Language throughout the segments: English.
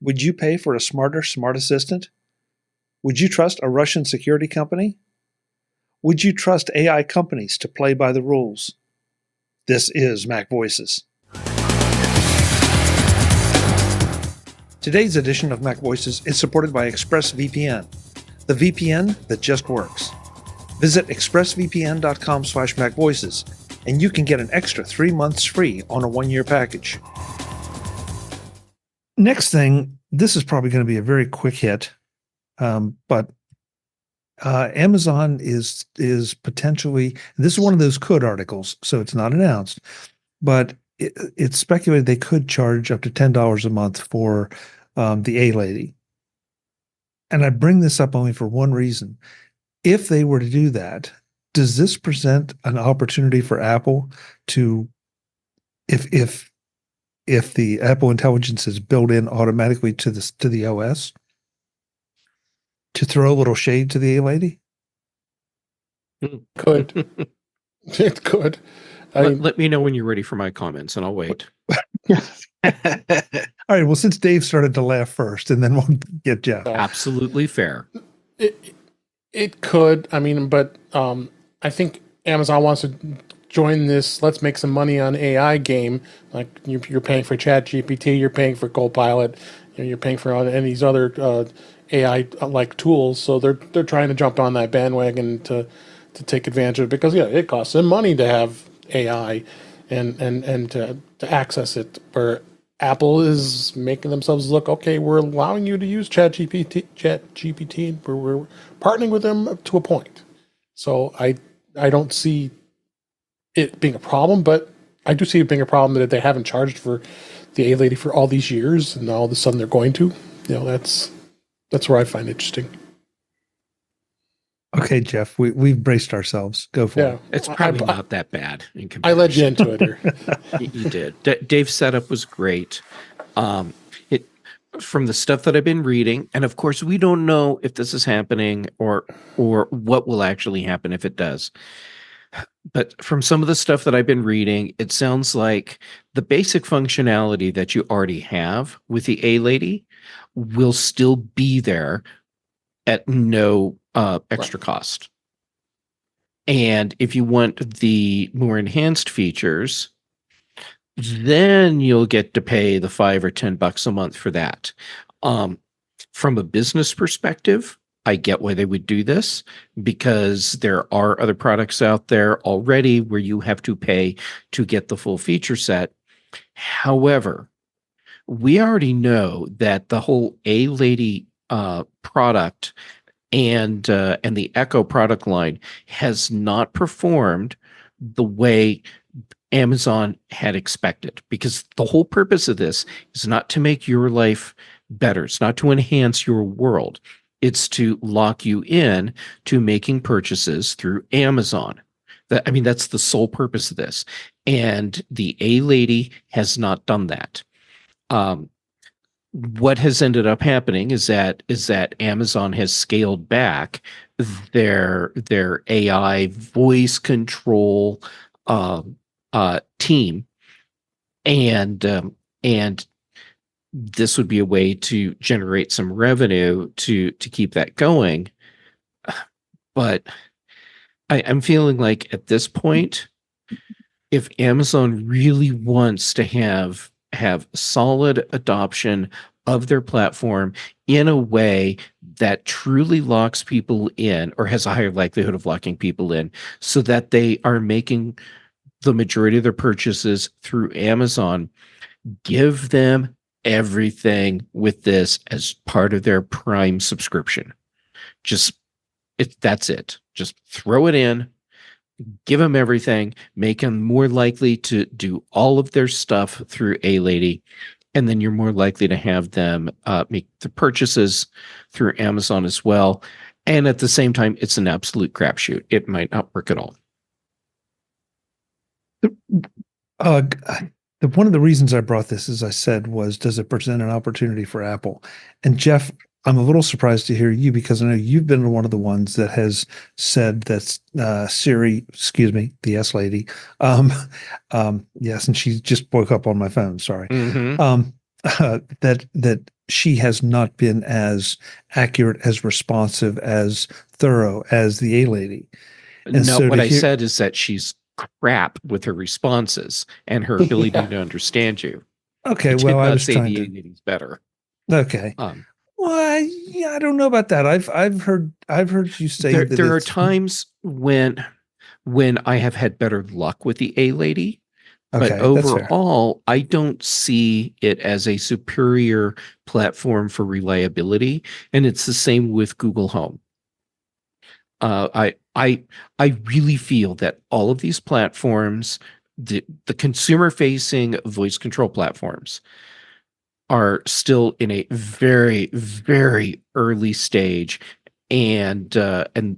Would you pay for a smarter smart assistant? Would you trust a Russian security company? Would you trust AI companies to play by the rules? This is MacVoices. Today's edition of MacVoices is supported by ExpressVPN, the VPN that just works. Visit expressvpn.com/MacVoices, and you can get an extra 3 months free on a 1-year package. Next thing, this is probably going to be a very quick hit, but Amazon is potentially, this is one of those could articles, so it's not announced, but it's speculated they could charge up to $10 a month for the A-Lady. And I bring this up only for one reason. If they were to do that, does this present an opportunity for Apple to, if the Apple Intelligence is built in automatically to the OS, to throw a little shade to the A-Lady? Could. It could. Let me know when you're ready for my comments, and I'll wait. All right. Well, since Dave started to laugh first, and then we'll get Jeff. Absolutely fair. It could. I mean, but I think Amazon wants to join this let's make some money on AI game. Like you're paying for ChatGPT, you're paying for Copilot, you're paying for all and these other AI like tools. So they're trying to jump on that bandwagon to take advantage of it because it costs them money to have AI and to access it. Where Apple is making themselves look, okay, we're allowing you to use ChatGPT, we're partnering with them to a point. So I don't see it being a problem, but I do see it being a problem that they haven't charged for the A-Lady for all these years, and now all of a sudden they're going to. That's where I find it interesting. Okay, Jeff, we've braced ourselves. Go for it. It's probably not that bad in comparison. I led you into it here. You did. Dave's setup was great. From the stuff that I've been reading, and of course we don't know if this is happening or what will actually happen if it does. But from some of the stuff that I've been reading, it sounds like the basic functionality that you already have with the A-Lady will still be there at no extra cost. And if you want the more enhanced features, then you'll get to pay the $5 or $10 a month for that. From a business perspective, I get why they would do this because there are other products out there already where you have to pay to get the full feature set. However, we already know that the whole A-Lady product and the Echo product line has not performed the way Amazon had expected, because the whole purpose of this is not to make your life better. It's not to enhance your world. It's to lock you in to making purchases through Amazon. That's the sole purpose of this. And the A-Lady has not done that. What has ended up happening is that Amazon has scaled back their AI voice control team, and this would be a way to generate some revenue to keep that going. But I'm feeling like at this point, if Amazon really wants to have solid adoption of their platform in a way that truly locks people in, or has a higher likelihood of locking people in, so that they are making the majority of their purchases through Amazon, give them everything with this as part of their Prime subscription. That's it. Just throw it in, give them everything, make them more likely to do all of their stuff through A-Lady, and then you're more likely to have them make the purchases through Amazon as well. And at the same time, it's an absolute crapshoot. It might not work at all. One of the reasons I brought this, as I said, was, does it present an opportunity for Apple? And Jeff, I'm a little surprised to hear you, because I know you've been one of the ones that has said that Siri, excuse me, the S lady, yes, and she just woke up on my phone. Sorry, Mm-hmm. that she has not been as accurate, as responsive, as thorough as the A lady. And No, so what to I hear, said is that she's crap with her responses and her ability to understand you. okay, I well, did I not was say trying the to, A-lady's better. okay. Um, Well, yeah, I don't know about that. I've heard you say that there are it's times when I have had better luck with the A-lady, but okay. That's fair. overall, I don't see it as a superior platform for reliability. And it's the same with Google Home. I really feel that all of these platforms, the consumer-facing voice control platforms, are still in a very, very early stage, and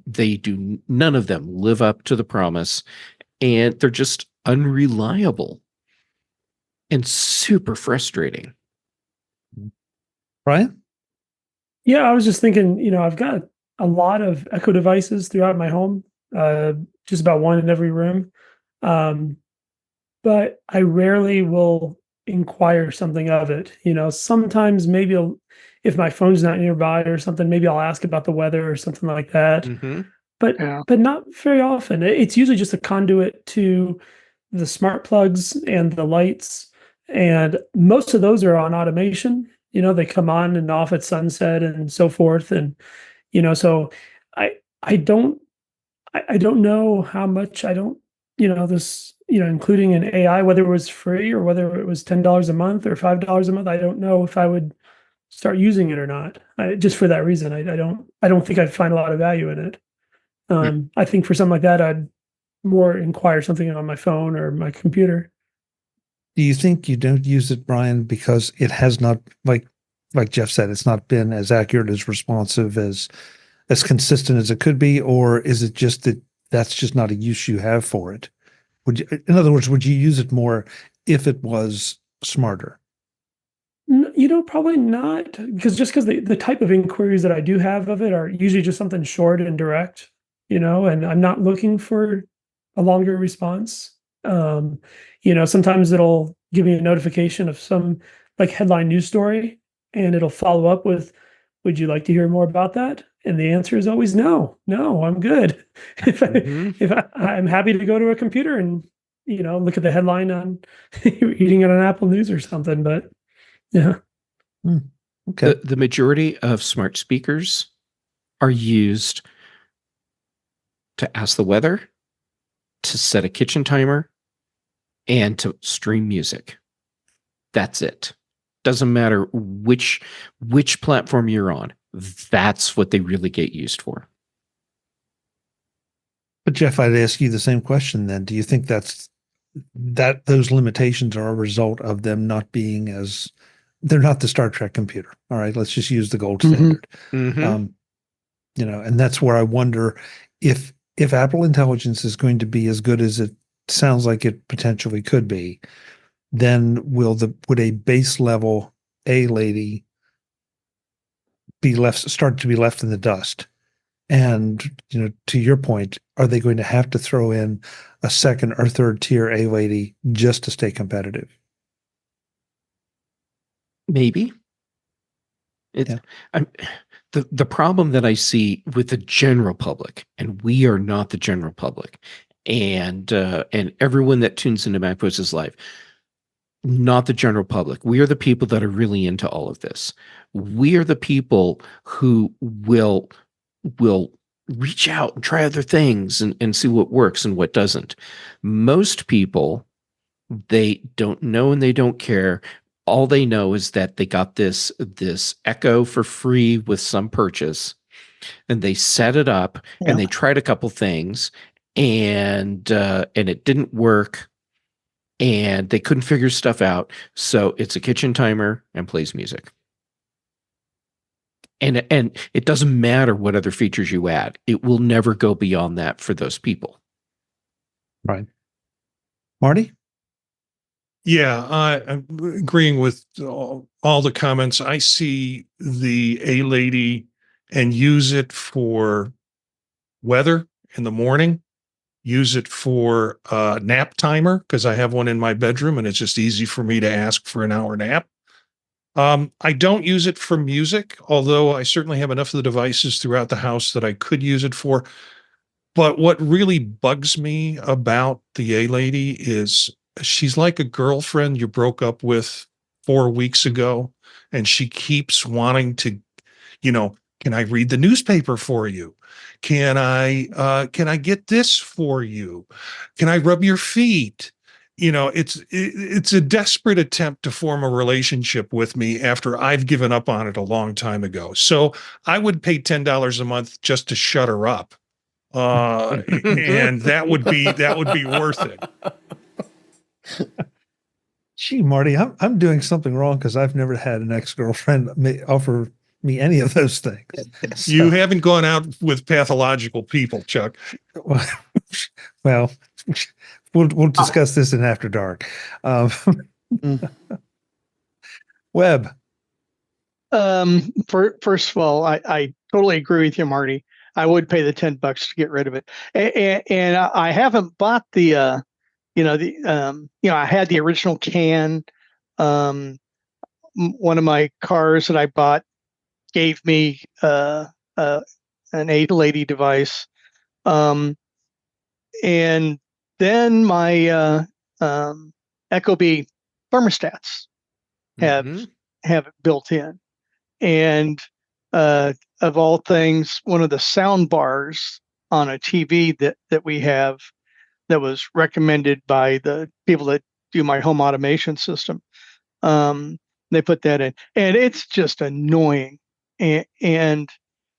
they do none of them live up to the promise, and they're just unreliable and super frustrating. Brian? Yeah, I was just thinking, I've got a lot of Echo devices throughout my home, uh, just about one in every room. Um, but I rarely will inquire something of it. Sometimes maybe if my phone's not nearby or something, maybe I'll ask about the weather or something like that. Mm-hmm. But Yeah. but not very often. It's usually just a conduit to the smart plugs and the lights, and most of those are on automation. They come on and off at sunset and so forth, and so I I don't I don't know how much I don't this including an AI, whether it was free or whether it was $10 a month or $5 a month. I don't know if I would start using it or not. Just for that reason, I don't think I'd find a lot of value in it. I think for something like that, I'd more inquire something on my phone or my computer. Do you think you don't use it, Brian, because it has not, like Jeff said, it's not been as accurate, as responsive, as consistent as it could be, or is it just that that's just not a use you have for it? In other words, would you use it more if it was smarter? Probably not, because the type of inquiries that I do have of it are usually just something short and direct, and I'm not looking for a longer response. Sometimes it'll give me a notification of some like headline news story, and it'll follow up with, "Would you like to hear more about that?" And the answer is always no, no, I'm good. if I, Mm-hmm. I'm happy to go to a computer and look at the headline on eating on an Apple News or something, but yeah. Okay. The majority of smart speakers are used to ask the weather, to set a kitchen timer, and to stream music. That's it. Doesn't matter which platform you're on. That's what they really get used for. But Jeff, I'd ask you the same question then. Do you think that those limitations are a result of them not being as they're not the Star Trek computer? All right, let's just use the gold standard. Mm-hmm. And that's where I wonder if Apple Intelligence is going to be as good as it sounds like it potentially could be, then would a base level A lady start to be left in the dust? And to your point, are they going to have to throw in a second or third tier A lady just to stay competitive? Maybe. Yeah. The problem that I see with the general public, and we are not the general public, and everyone that tunes into MacVoices Live, not the general public. We are the people that are really into all of this. We are the people who will reach out and try other things and see what works and what doesn't. Most people, they don't know and they don't care. All they know is that they got this Echo for free with some purchase, and they set it up and they tried a couple things, and it didn't work, and they couldn't figure stuff out. So it's a kitchen timer and plays music. And it doesn't matter what other features you add. It will never go beyond that for those people. Right. Marty? Yeah, I'm agreeing with all the comments. I see the A lady and use it for weather in the morning, use it for nap timer because I have one in my bedroom and it's just easy for me to ask for an hour nap. I don't use it for music, although I certainly have enough of the devices throughout the house that I could use it for. But what really bugs me about the A lady is she's like a girlfriend you broke up with 4 weeks ago, and she keeps wanting to, can I read the newspaper for you? Can I get this for you? Can I rub your feet? It's a desperate attempt to form a relationship with me after I've given up on it a long time ago. So I would pay $10 a month just to shut her up. And that would be worth it. Gee, Marty, I'm doing something wrong because I've never had an ex-girlfriend offer me any of those things. You haven't gone out with pathological people, Chuck. Well, we'll discuss this in After Dark. Webb. First of all, I totally agree with you, Marty. I would pay the $10 to get rid of it, and I haven't bought the, I had the original can. One of my cars that I bought gave me an A-lady device, and then my Ecobee thermostats have it built in, and of all things, one of the sound bars on a TV that we have that was recommended by the people that do my home automation system. They put that in, and it's just annoying. And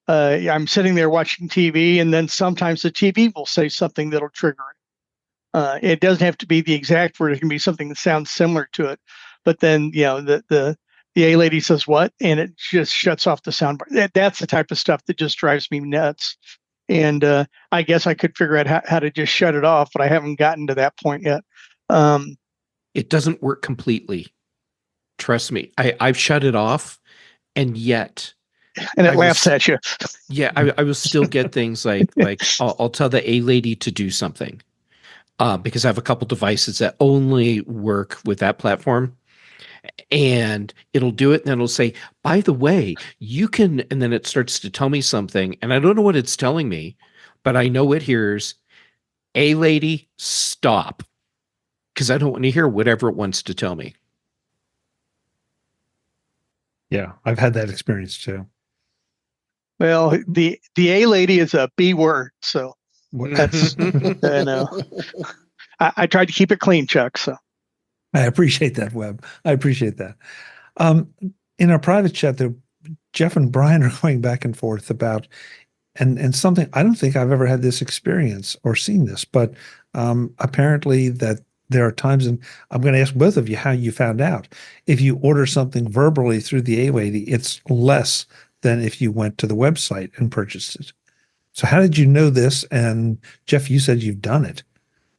I'm sitting there watching TV, and then sometimes the TV will say something that'll trigger it. It doesn't have to be the exact word; it can be something that sounds similar to it. But then, the A lady says what, and it just shuts off the soundbar. That's the type of stuff that just drives me nuts. And I guess I could figure out how to just shut it off, but I haven't gotten to that point yet. It doesn't work completely. Trust me. I've shut it off, and yet. And it laughs at you. Yeah, I will still get things like I'll tell the A lady to do something because I have a couple devices that only work with that platform. And it'll do it, and then it'll say, by the way, you can, and then it starts to tell me something, and I don't know what it's telling me, but I know it hears, A lady, stop, because I don't want to hear whatever it wants to tell me. Yeah, I've had that experience too. Well, the A lady is a B word, so that's, I tried to keep it clean, Chuck, so. I appreciate that, Webb. I appreciate that. In our private chat, Jeff and Brian are going back and forth about, and something, I don't think I've ever had this experience or seen this, but apparently that there are times, and I'm going to ask both of you how you found out. If you order something verbally through the A lady, it's less than if you went to the website and purchased it. So how did you know this? And Jeff, you said you've done it.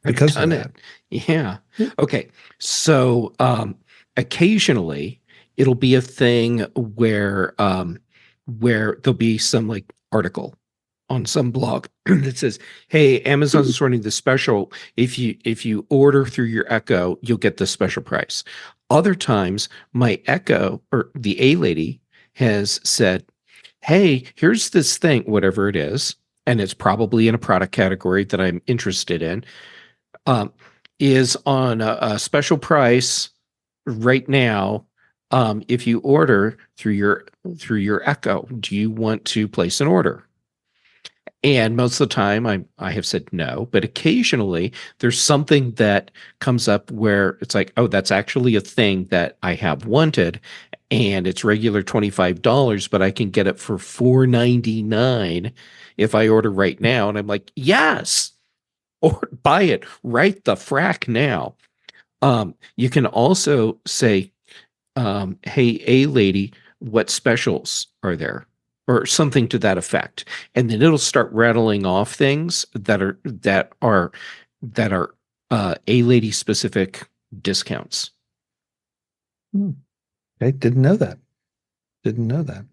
Because of that. Yeah. Okay. So occasionally it'll be a thing where there'll be some like article on some blog that says, hey, Amazon's running this special. If you order through your Echo, you'll get this special price. Other times my Echo or the A lady has said, hey, here's this thing, whatever it is, and it's probably in a product category that I'm interested in. Is on a special price right now. If you order through your Echo, do you want to place an order? And most of the time I have said no, but occasionally there's something that comes up where it's like, oh, that's actually a thing that I have wanted, and it's regular $25, but I can get it for $4.99 if I order right now. And I'm like, yes. Or buy it right the frack now. You can also say, hey, A lady, what specials are there? Or something to that effect. And then it'll start rattling off things that are A lady specific discounts. Okay, didn't know that. Didn't know that.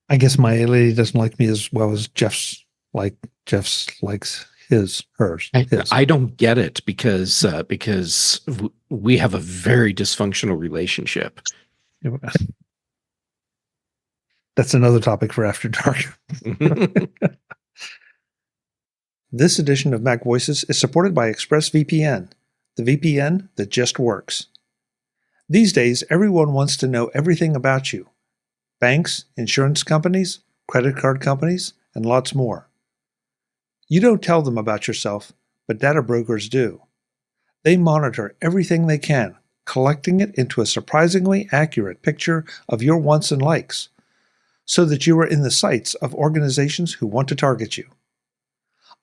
I guess my A lady doesn't like me as well as Jeff's likes hers. I don't get it because we have a very dysfunctional relationship. That's another topic for After Dark. This edition of MacVoices is supported by ExpressVPN, the VPN that just works. These days, everyone wants to know everything about you. Banks, insurance companies, credit card companies, and lots more. You don't tell them about yourself, but data brokers do. They monitor everything they can, collecting it into a surprisingly accurate picture of your wants and likes, so that you are in the sights of organizations who want to target you.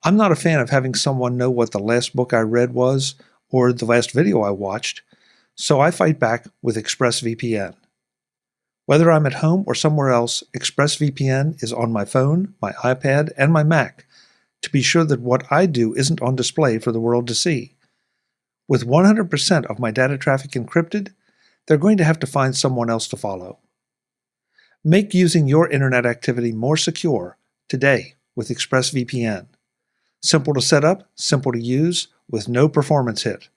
I'm not a fan of having someone know what the last book I read was or the last video I watched, so I fight back with ExpressVPN. Whether I'm at home or somewhere else, ExpressVPN is on my phone, my iPad, and my Mac to be sure that what I do isn't on display for the world to see. With 100% of my data traffic encrypted, they're going to have to find someone else to follow. Make using your internet activity more secure today with ExpressVPN. Simple to set up, simple to use, with no performance hit.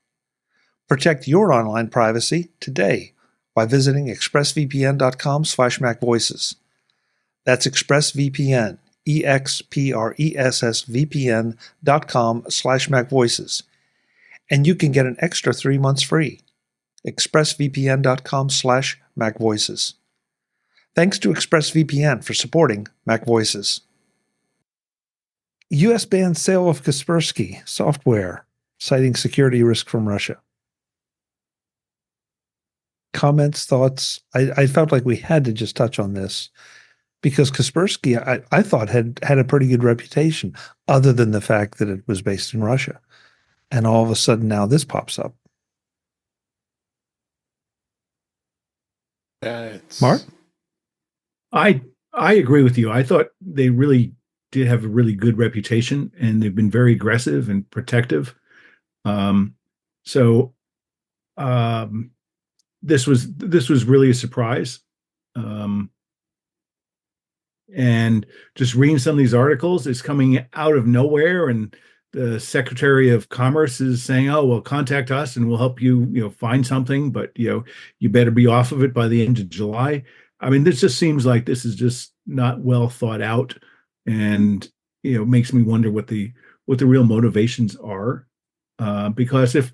Protect your online privacy today by visiting expressvpn.com/MacVoices. That's ExpressVPN, expressvpn.com/MacVoices. And you can get an extra 3 months free. expressvpn.com/MacVoices. Thanks to ExpressVPN for supporting MacVoices. U.S. bans sale of Kaspersky software, citing security risk from Russia. Comments, thoughts? I felt like we had to just touch on this because Kaspersky, I thought, had a pretty good reputation, other than the fact that it was based in Russia. And all of a sudden now this pops up. Mark? I agree with you. I thought they really did have a really good reputation, and they've been very aggressive and protective. This was really a surprise. And just reading some of these articles, it's coming out of nowhere, and the Secretary of Commerce is saying, "Oh, well, contact us and we'll help you, find something, but you better be off of it by the end of July." I mean, this just seems like this is just not well thought out, and makes me wonder what the real motivations are. Because if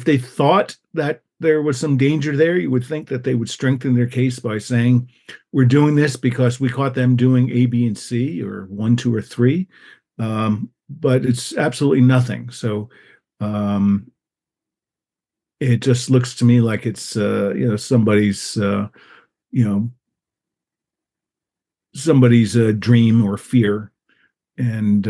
they thought that there was some danger there, you would think that they would strengthen their case by saying, "We're doing this because we caught them doing A, B, and C, or 1, 2, or 3." But it's absolutely nothing. So it just looks to me like it's somebody's somebody's dream or fear, and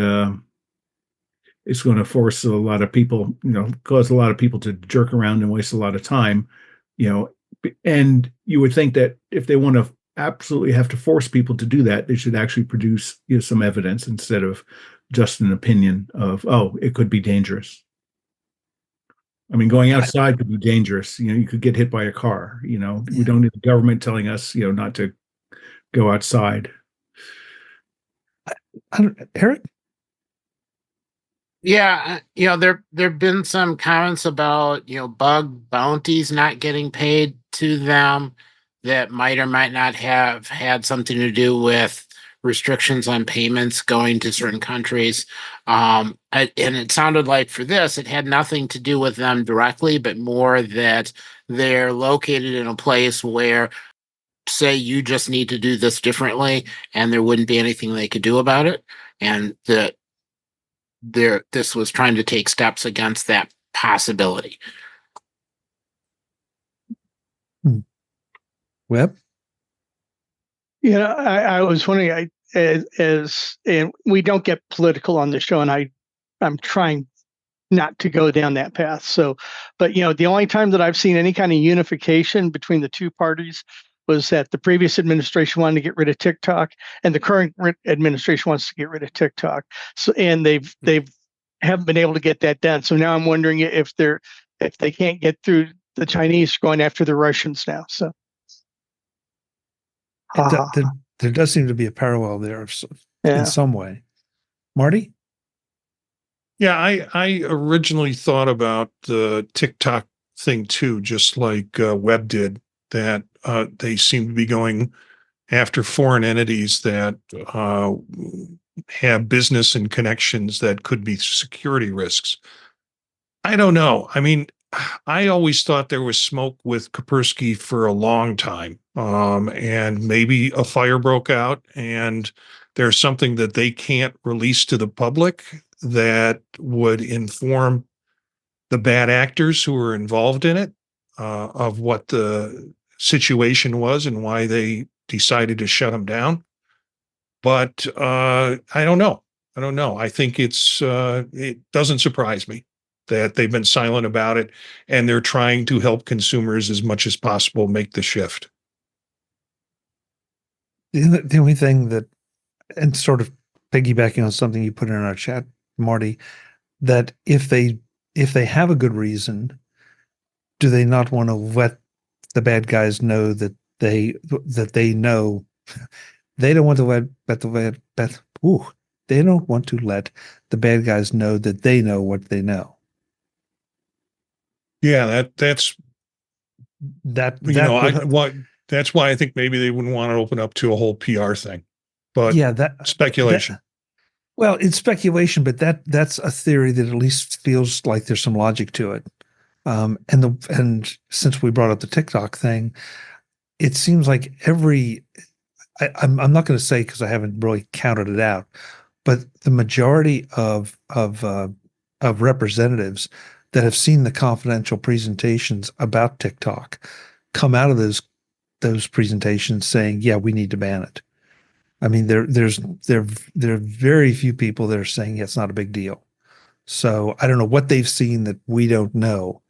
it's going to force a lot of people, cause a lot of people to jerk around and waste a lot of time, and you would think that if they want to absolutely have to force people to do that, they should actually produce some evidence instead of just an opinion of, oh, it could be dangerous. I mean, going outside could be dangerous. You could get hit by a car. We don't need the government telling us, not to go outside. Eric? Yeah, there've been some comments about bug bounties not getting paid to them that might or might not have had something to do with restrictions on payments going to certain countries. And it sounded like for this, it had nothing to do with them directly, but more that they're located in a place where, say, you just need to do this differently, and there wouldn't be anything they could do about it, and that this was trying to take steps against that possibility. Webb? I was wondering, and we don't get political on the show, and I'm trying not to go down that path. So, but the only time that I've seen any kind of unification between the two parties was that the previous administration wanted to get rid of TikTok, and the current administration wants to get rid of TikTok. So, and they've haven't been able to get that done. So now I'm wondering if they can't get through the Chinese, going after the Russians now. So. There does seem to be a parallel there in some way. Marty? Yeah, I originally thought about the TikTok thing too, just like Web did, that they seem to be going after foreign entities that have business and connections that could be security risks. I don't know. I mean, I always thought there was smoke with Kaspersky for a long time. And maybe a fire broke out and there's something that they can't release to the public that would inform the bad actors who were involved in it of what the situation was and why they decided to shut them down. But I don't know. I don't know. I think it doesn't surprise me that they've been silent about it and they're trying to help consumers as much as possible make the shift. The only thing that, and sort of piggybacking on something you put in our chat, Marty, that if they have a good reason, do they not want to let the bad guys know that they know? They don't want to they don't want to let the bad guys know that they know what they know. Yeah, that's that's why I think maybe they wouldn't want to open up to a whole PR thing. But yeah, speculation. Well, it's speculation, but that's a theory that at least feels like there's some logic to it. And since we brought up the TikTok thing, it seems like I'm not going to say because I haven't really counted it out, but the majority of representatives that have seen the confidential presentations about TikTok come out of those presentations saying, "Yeah, we need to ban it." I mean, there are very few people that are saying, "Yeah, it's not a big deal." So I don't know what they've seen that we don't know,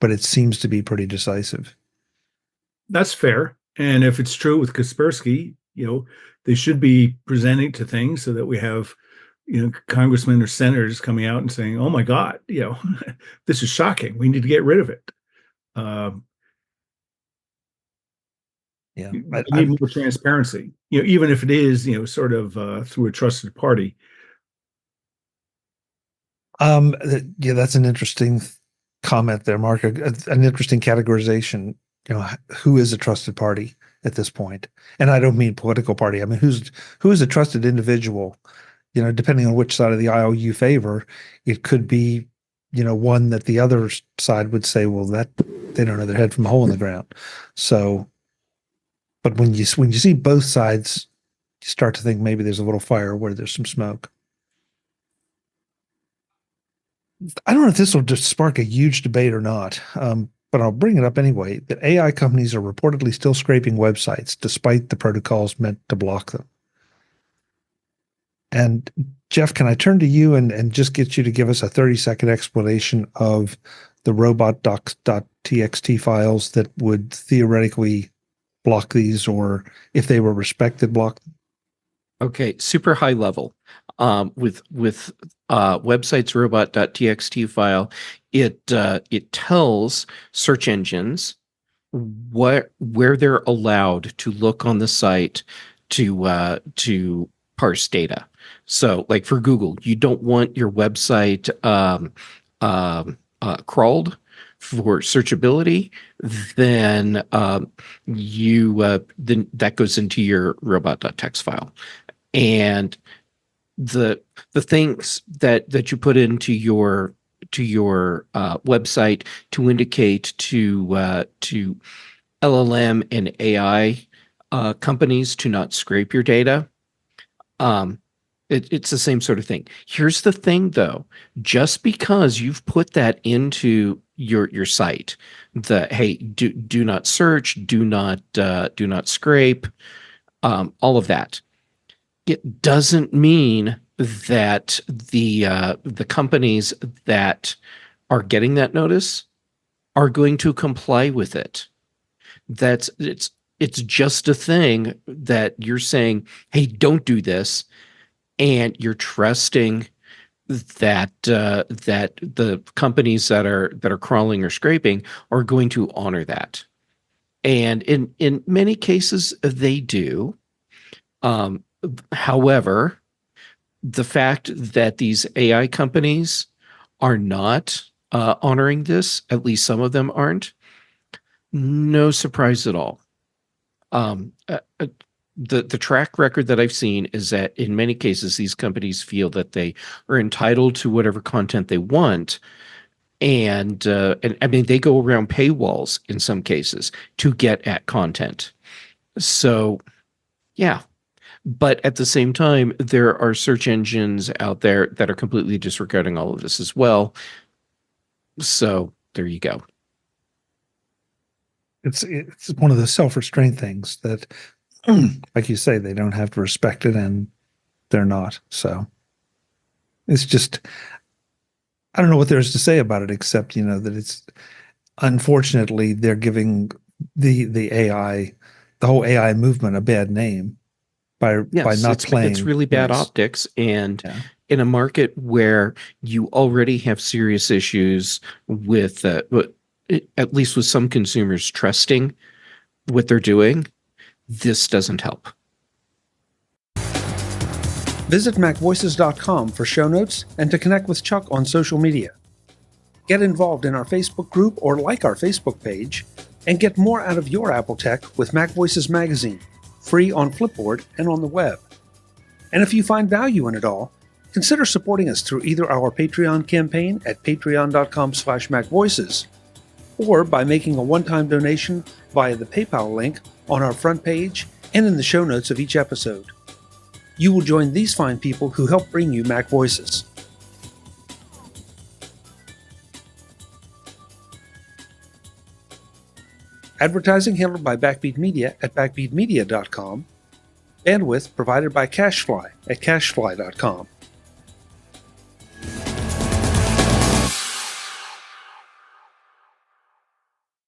but it seems to be pretty decisive. That's fair. And if it's true with Kaspersky, they should be presenting to things so that we have, congressmen or senators coming out and saying, "Oh my God, this is shocking. We need to get rid of it." Yeah, we need more transparency. Even if it is, sort of through a trusted party. Yeah, that's an interesting comment there, Mark. An interesting categorization. Who is a trusted party at this point? And I don't mean political party. I mean, who is a trusted individual? Depending on which side of the aisle you favor, it could be, one that the other side would say, well, that they don't know their head from a hole in the ground. So, but when you see both sides, you start to think maybe there's a little fire where there's some smoke. I don't know if this will just spark a huge debate or not, but I'll bring it up anyway. That AI companies are reportedly still scraping websites despite the protocols meant to block them. And Jeff, can I turn to you and just get you to give us a 30-second explanation of the robot.docs.txt files that would theoretically block these, or if they were respected, block them? Okay, super high level. With websites robot.txt file, it tells search engines where they're allowed to look on the site to parse data. So, like for Google, you don't want your website crawled for searchability, then then that goes into your robot.txt file. And the things that you put into your website to indicate to LLM and AI companies to not scrape your data, it's the same sort of thing. Here's the thing, though: just because you've put that into your site, hey, do not search, do not scrape, all of that, it doesn't mean that the companies that are getting that notice are going to comply with it. It's just a thing that you're saying, hey, don't do this, and you're trusting that the companies that are crawling or scraping are going to honor that. And in many cases they do. However, the fact that these AI companies are not honoring this. At least some of them aren't. No surprise at all. The track record that I've seen is that in many cases, these companies feel that they are entitled to whatever content they want. And I mean, they go around paywalls in some cases to get at content. So, yeah. But at the same time, there are search engines out there that are completely disregarding all of this as well. So there you go. It's one of the self-restraint things that, like you say, they don't have to respect it, and they're not. So it's just, I don't know what there is to say about it, except, that it's, unfortunately, they're giving the AI, the whole AI movement, a bad name by not playing. It's really bad optics, and in a market where you already have serious issues with, at least with some consumers trusting what they're doing, this doesn't help. Visit MacVoices.com for show notes and to connect with Chuck on social media. Get involved in our Facebook group or like our Facebook page, and get more out of your Apple tech with MacVoices Magazine, free on Flipboard and on the web. And if you find value in it all, consider supporting us through either our Patreon campaign at patreon.com/MacVoices, or by making a one-time donation via the PayPal link on our front page and in the show notes of each episode. You will join these fine people who help bring you Mac Voices. Advertising handled by Backbeat Media at backbeatmedia.com. Bandwidth provided by CacheFly at cachefly.com.